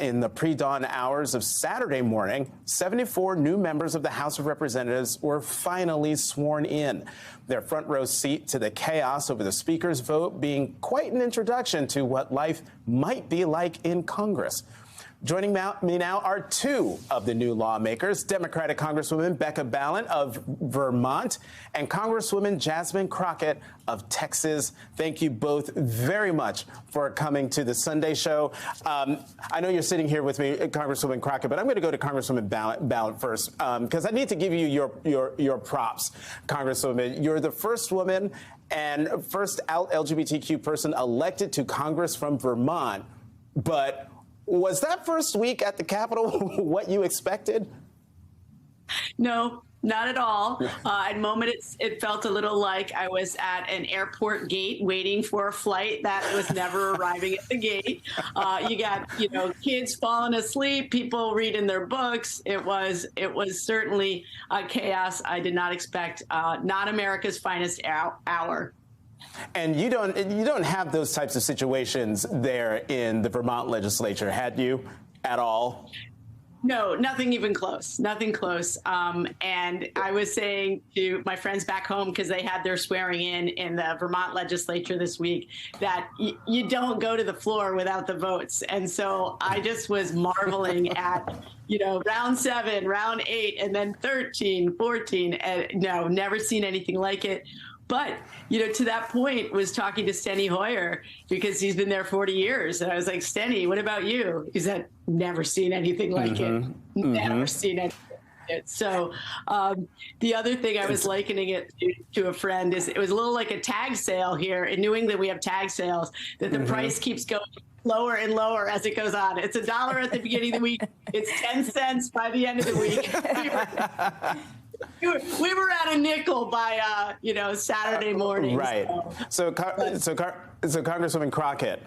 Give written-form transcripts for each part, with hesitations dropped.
In the pre-dawn hours of Saturday morning, 74 new members of the House of Representatives were finally sworn in. Their front row seat to the chaos over the Speaker's vote being quite an introduction to what life might be like in Congress. Joining me now are two of the new lawmakers, Democratic Congresswoman Becca Balint of Vermont and Congresswoman Jasmine Crockett of Texas. Thank you both very much for coming to the Sunday show. I know you're sitting here with me, Congresswoman Crockett, but I'm going to go to Congresswoman Balint first because I need to give you your props, Congresswoman. You're the first woman and first out LGBTQ person elected to Congress from Vermont, but was that first week at the Capitol what you expected? No, not at all. At moments, it felt a little like I was at an airport gate waiting for a flight that was never arriving at the gate. You got, kids falling asleep, people reading their books. It was certainly chaos. I did not expect. Not America's finest hour. And you don't have those types of situations there in the Vermont legislature, had you, at all? No, nothing even close, nothing close. And I was saying to my friends back home, because they had their swearing in the Vermont legislature this week, that you don't go to the floor without the votes. And so I just was marveling at, round 7, round 8, and then 13, 14. And no, never seen anything like it. But, to that point, was talking to Steny Hoyer because he's been there 40 years. And I was like, Steny, what about you? He said, never seen anything like it. Never seen anything like it. So the other thing I was likening it to a friend is it was a little like a tag sale here. In New England, we have tag sales that the price keeps going lower and lower as it goes on. It's $1 at the beginning of the week. It's 10 cents by the end of the week. We were at a nickel by, Saturday morning. Right. So Congresswoman Crockett,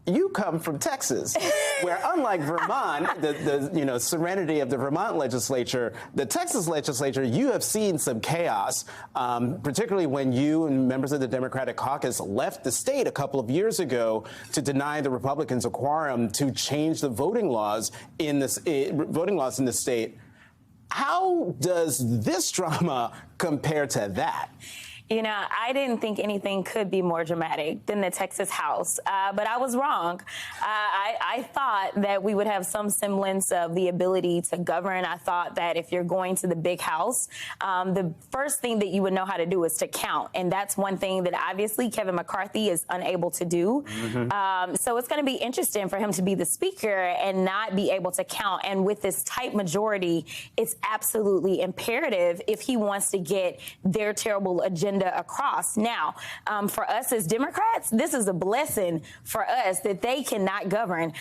you come from Texas, where unlike Vermont, the serenity of the Vermont legislature, the Texas legislature, you have seen some chaos, particularly when you and members of the Democratic caucus left the state a couple of years ago to deny the Republicans a quorum to change the voting laws in the state. How does this drama compare to that? I didn't think anything could be more dramatic than the Texas House, but I was wrong. I thought that we would have some semblance of the ability to govern. I thought that if you're going to the big house, the first thing that you would know how to do is to count. And that's one thing that obviously Kevin McCarthy is unable to do. So it's going to be interesting for him to be the speaker and not be able to count. And with this tight majority, it's absolutely imperative if he wants to get their terrible agenda across. Now, for us as Democrats, this is a blessing for us that they cannot govern.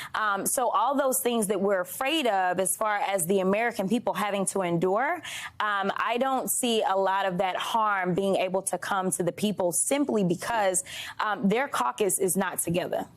So all those things that we're afraid of as far as the American people having to endure, I don't see a lot of that harm being able to come to the people simply because their caucus is not together.